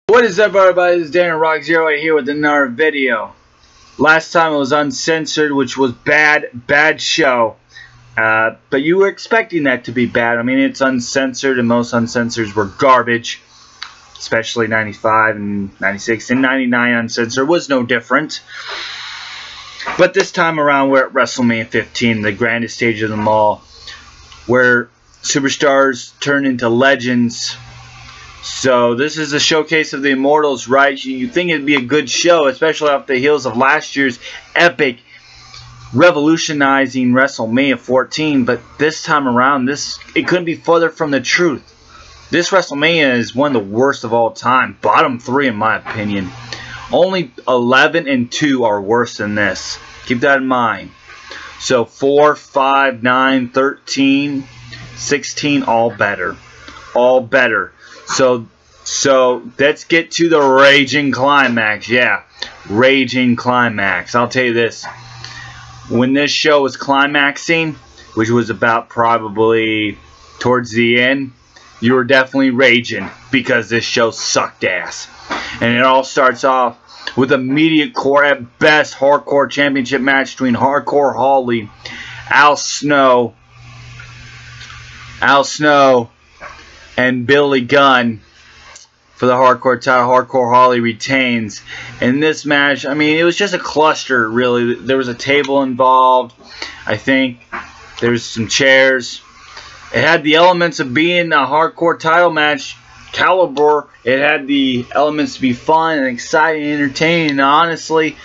What is up, everybody? This is Dan Rock 08 here with another video. Last time it was uncensored, which was bad show. But you were expecting that to be bad. I mean, it's uncensored, and most uncensors were garbage. Especially 95 and 96 and 99 uncensored was no different. But this time around, we're at WrestleMania 15, the grandest stage of them all, where superstars turn into legends. So this is a showcase of the Immortals, right? You think it'd be a good show, especially off the heels of last year's epic, revolutionizing WrestleMania 14. But this time around, it couldn't be further from the truth. This WrestleMania is one of the worst of all time. Bottom 3 in my opinion. Only 11 and 2 are worse than this. Keep that in mind. So 4, 5, 9, 13, 16, all better. All better. So let's get to the raging climax. Yeah, raging climax. I'll tell you this. When this show was climaxing, which was about probably towards the end, you were definitely raging because this show sucked ass. And it all starts off with a immediate core, at best, hardcore championship match between Hardcore Holly, Al Snow, and Billy Gunn for the hardcore title. Hardcore Holly retains. In this match, I mean, it was just a cluster, really. There was a table involved. I think there was some chairs. It had the elements of being a hardcore title match caliber. It had the elements to be fun and exciting and entertaining. And honestly,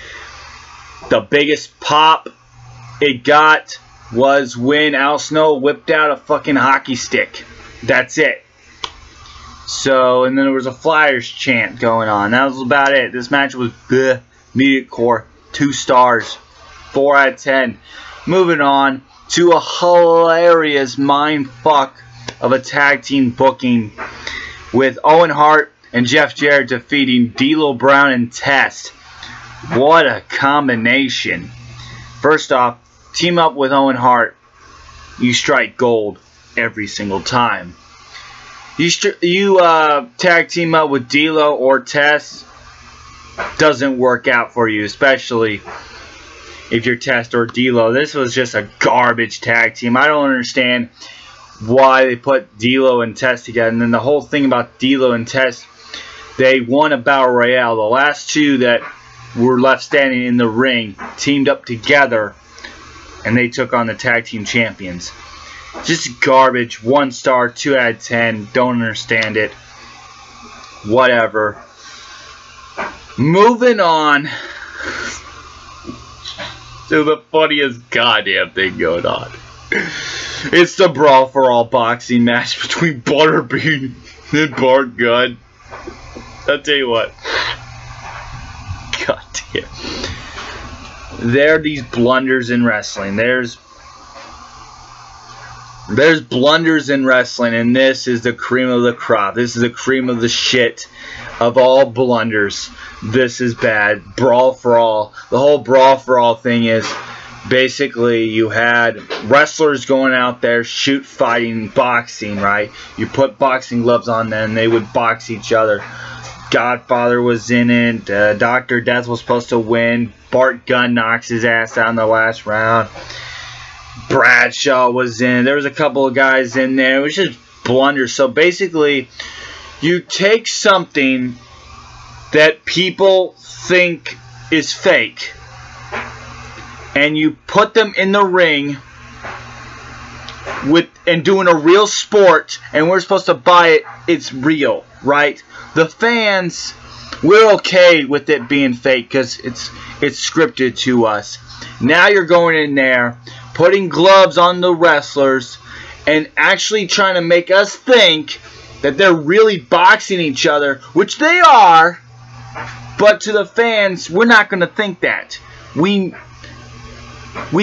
the biggest pop it got was when Al Snow whipped out a fucking hockey stick. That's it. So, and then there was a Flyers chant going on. That was about it. This match was bleh, immediate core. 2 stars. 4 out of 10. Moving on to a hilarious mindfuck of a tag team booking with Owen Hart and Jeff Jarrett defeating D'Lo Brown and Test. What a combination. First off, team up with Owen Hart. You strike gold every single time. You tag team up with D'Lo or Test, doesn't work out for you, especially if you're Test or D'Lo. This was just a garbage tag team. I don't understand why they put D'Lo and Test together. And then the whole thing about D'Lo and Test, they won a Battle Royale. The last 2 that were left standing in the ring teamed up together, and they took on the tag team champions. Just garbage. 1 star, 2 out of 10. Don't understand it. Whatever. Moving on to the funniest goddamn thing going on. It's the Brawl for All boxing match between Butterbean and Bart Gunn. I'll tell you what. God damn. There are these blunders in wrestling. There's blunders in wrestling, and this is the cream of the crop. This is the cream of the shit of all blunders. This is bad. Brawl for All. The whole Brawl for All thing is basically you had wrestlers going out there, shoot, fighting, boxing, right? You put boxing gloves on them, they would box each other. Godfather was in it. Dr. Death was supposed to win. Bart Gunn knocks his ass out in the last round. Bradshaw was in. There was a couple of guys in there. It was just blunders. So basically, you take something that people think is fake, and you put them in the ring and doing a real sport, and we're supposed to buy it. It's real, right? The fans, we're okay with it being fake because it's scripted to us. Now you're going in there, putting gloves on the wrestlers, and actually trying to make us think that they're really boxing each other, which they are, but to the fans, we're not going to think that. We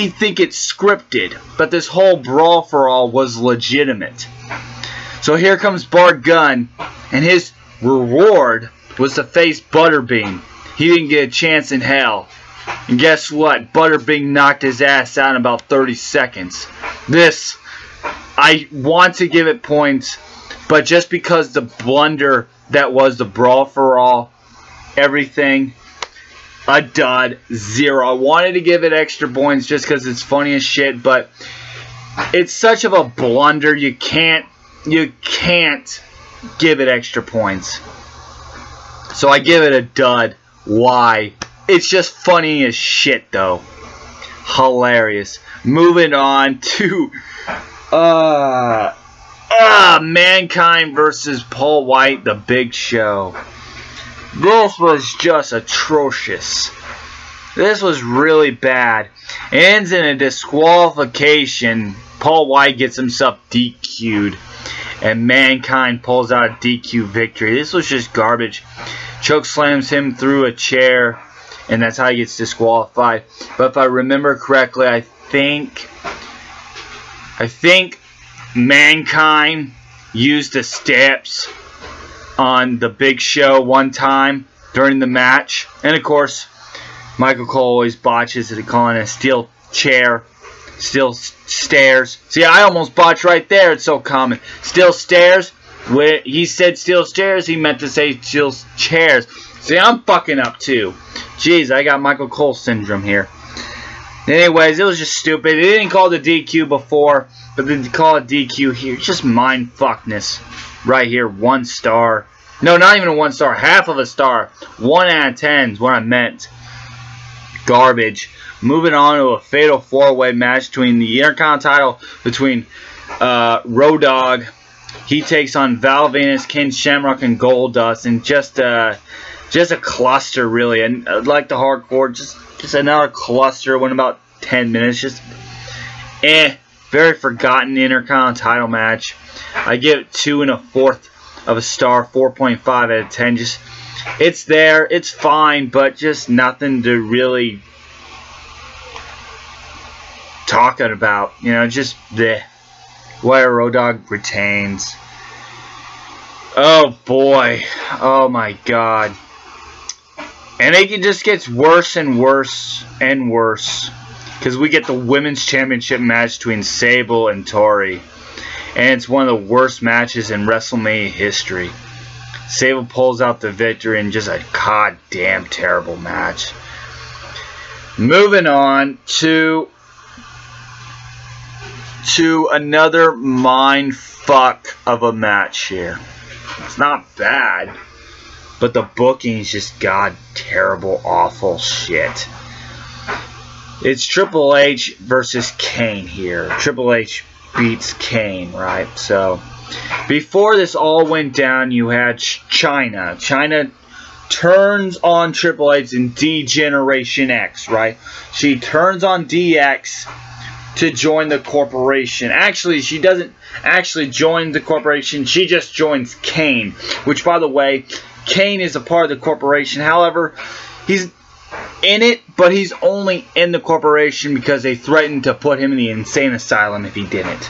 think it's scripted, but this whole Brawl for All was legitimate. So here comes Bart Gunn, and his reward was to face Butterbean. He didn't get a chance in hell. And guess what? Butterbean knocked his ass out in about 30 seconds. I want to give it points, but just because the blunder that was the Brawl for All. Everything. A dud. 0. I wanted to give it extra points just because it's funny as shit, but it's such of a blunder. You can't give it extra points. So I give it a dud. Why? It's just funny as shit, though. Hilarious. Moving on to Mankind versus Paul Wight, the Big Show. This was just atrocious. This was really bad. Ends in a disqualification. Paul Wight gets himself DQ'd. And Mankind pulls out a DQ victory. This was just garbage. Choke slams him through a chair. And that's how he gets disqualified. But if I remember correctly, I think Mankind used the steps on the Big Show one time during the match. And of course, Michael Cole always botches it, calling it a steel chair, steel stairs. See, I almost botched right there. It's so common. Steel stairs. When he said steel stairs, he meant to say steel chairs. See, I'm fucking up too. Jeez, I got Michael Cole syndrome here. Anyways, it was just stupid. They didn't call it the DQ before, but they call it DQ here. Just mind fuckness. Right here, 1 star. No, not even a 1 star. Half of a star. 1 out of 10 is what I meant. Garbage. Moving on to a fatal 4-way match between the Intercontinental title between Road Dogg. He takes on Val Venis, Kane, Shamrock, and Goldust, and just a cluster, really. And like the hardcore, just another cluster. Went about 10 minutes. Just very forgotten Intercontinental title match. I give it 2 1/4 of a star, 4.5 out of 10. Just, it's there, it's fine, but just nothing to really talk about. You know, just the where Road Dogg retains. Oh boy, oh my god, and it just gets worse and worse and worse. Because we get the Women's Championship match between Sable and Tori. And it's one of the worst matches in WrestleMania history. Sable pulls out the victory in just a goddamn terrible match. Moving on to another mind fuck of a match here. It's not bad, but the booking's just terrible, awful shit. It's Triple H versus Kane here. Triple H beats Kane, right? So, before this all went down, you had Chyna. Chyna turns on Triple H in D-Generation X, right? She turns on DX to join the corporation. Actually, she doesn't actually join the corporation. She just joins Kane. Which, by the way, Kane is a part of the corporation. However, he's in it, but he's only in the corporation because they threatened to put him in the insane asylum if he didn't.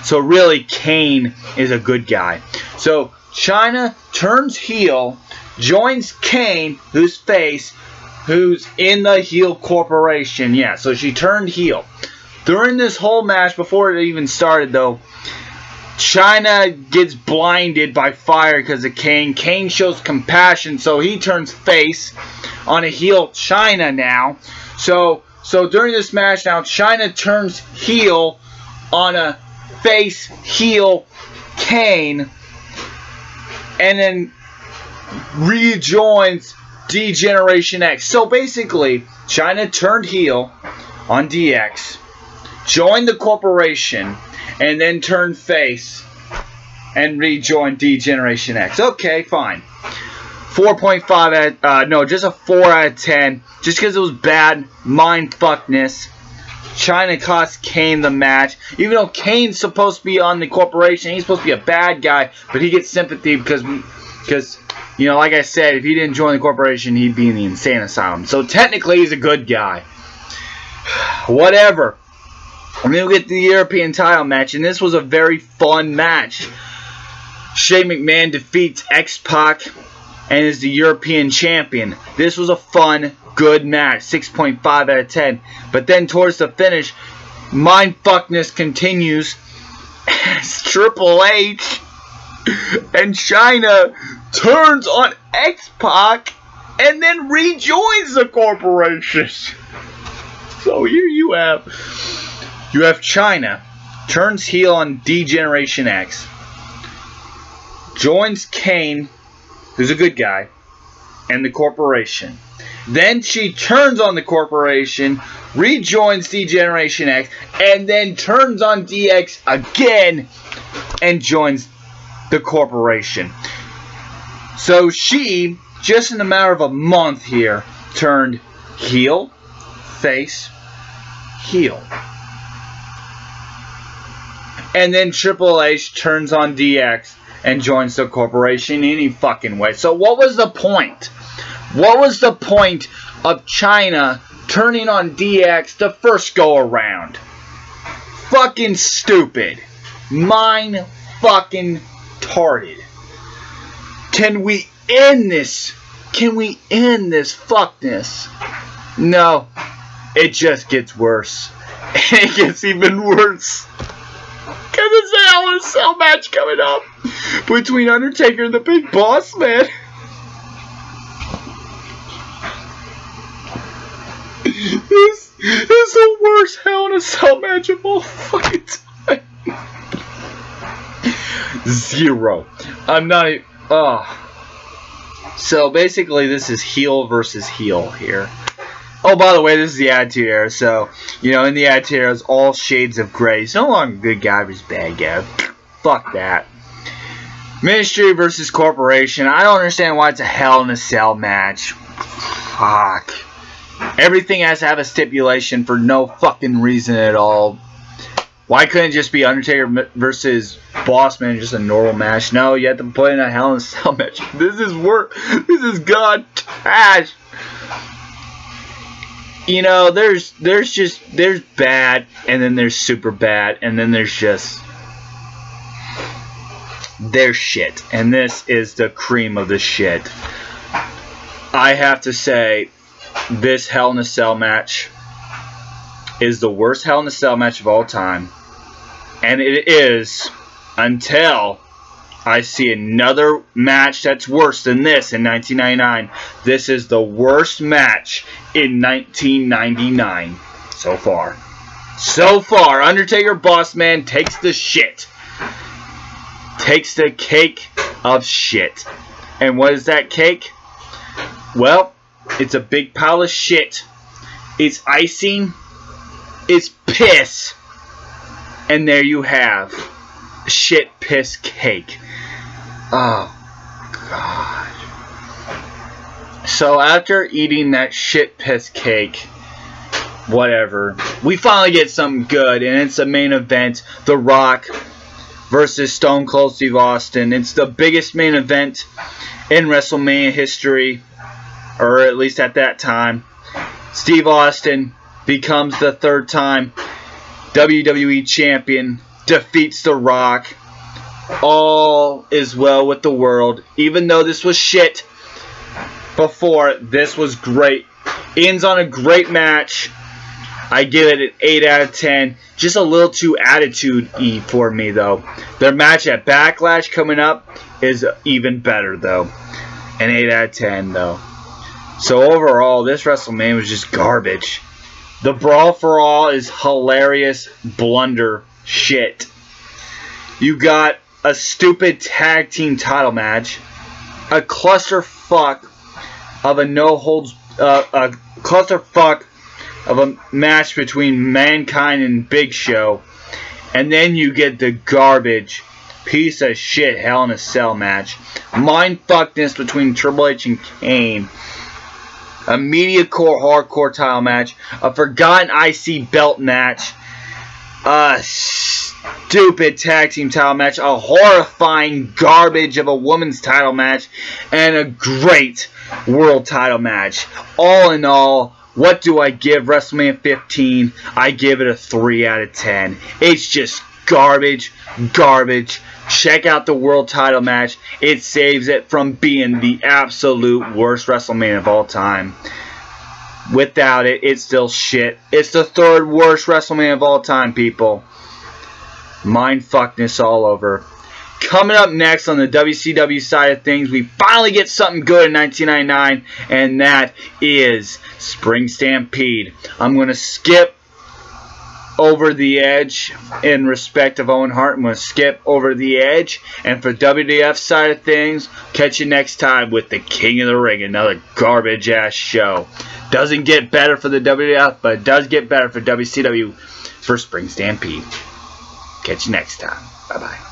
So really, Kane is a good guy. So Chyna turns heel, joins Kane, who's face, who's in the heel corporation. Yeah, so she turned heel. During this whole match, before it even started though, Chyna gets blinded by fire because of Kane. Kane shows compassion, so he turns face on a heel Chyna now. So during this match now, Chyna turns heel on a face heel Kane, and then rejoins D-Generation X. So basically, Chyna turned heel on DX, joined the corporation, and then turned face and rejoined D-Generation X. Okay, fine. 4.5 no, just a 4 out of 10. Just because it was bad mindfuckness. Chyna cost Kane the match. Even though Kane's supposed to be on the corporation, he's supposed to be a bad guy, but he gets sympathy because you know, like I said, if he didn't join the corporation, he'd be in the insane asylum. So technically, he's a good guy. Whatever. And then we get the European title match, and this was a very fun match. Shane McMahon defeats Xpac and is the European champion. This was a fun, good match. 6.5 out of 10. But then towards the finish, mindfuckness continues as Triple H and Chyna turns on Xpac and then rejoins the corporation. So here you have China turns heel on D-Generation X, joins Kane, who's a good guy, and the corporation. Then she turns on the corporation, rejoins D-Generation X, and then turns on DX again and joins the corporation. So she, just in a matter of a month here, turned heel, face, heel. And then Triple H turns on DX and joins the corporation any fucking way. So what was the point? What was the point of China turning on DX the first go around? Fucking stupid. Mine fucking tarded. Can we end this? Can we end this fuckness? No. It just gets worse. It gets even worse. Because it's a Hell in a Cell match coming up between Undertaker and the Big Bossman. This is the worst Hell in a Cell match of all fucking time. Zero. I'm not even... So basically this is heel versus heel here. Oh, by the way, this is the Attitude Era, so, you know, in the Attitude Era, it's all shades of gray. He's no longer good guy versus bad guy. Fuck that. Ministry versus Corporation. I don't understand why it's a Hell in a Cell match. Fuck. Everything has to have a stipulation for no fucking reason at all. Why couldn't it just be Undertaker versus Bossman, just a normal match? No, you have to put in a Hell in a Cell match. This is work. This is god trash. You know, there's bad, and then there's super bad, and then there's shit. And this is the cream of the shit. I have to say, this Hell in a Cell match is the worst Hell in a Cell match of all time. And it is until I see another match that's worse than this in 1999. This is the worst match in 1999 so far. So far, Undertaker Bossman takes the shit. Takes the cake of shit. And what is that cake? Well, it's a big pile of shit. It's icing. It's piss. And there you have shit piss cake. Oh, God. So after eating that shit piss cake, whatever, we finally get something good, and it's the main event, The Rock versus Stone Cold Steve Austin. It's the biggest main event in WrestleMania history, or at least at that time. Steve Austin becomes the third-time WWE champion, defeats The Rock. All is well with the world. Even though this was shit before, this was great. Ends on a great match. I give it an 8 out of 10. Just a little too attitude-y for me, though. Their match at Backlash coming up is even better, though. An 8 out of 10, though. So overall, this WrestleMania was just garbage. The Brawl for All is hilarious blunder shit. You got a stupid tag team title match, a clusterfuck of a clusterfuck of a match between Mankind and Big Show, and then you get the garbage piece of shit Hell in a Cell match, mindfuckness between Triple H and Kane, a mediocre hardcore title match, a forgotten IC belt match, a stupid tag team title match, a horrifying garbage of a women's title match, and a great world title match. All in all, what do I give WrestleMania 15? I give it a 3 out of 10. It's just garbage, garbage. Check out the world title match. It saves it from being the absolute worst WrestleMania of all time. Without it, it's still shit. It's the third worst WrestleMania of all time, people. Mindfuckness all over. Coming up next on the WCW side of things, we finally get something good in 1999, and that is Spring Stampede. I'm going to skip over the edge in respect of Owen Hart. I'm going to skip over the edge. And for WWF side of things, catch you next time with the King of the Ring, another garbage ass show. Doesn't get better for the WWF, but it does get better for WCW for Spring Stampede. Catch you next time. Bye bye.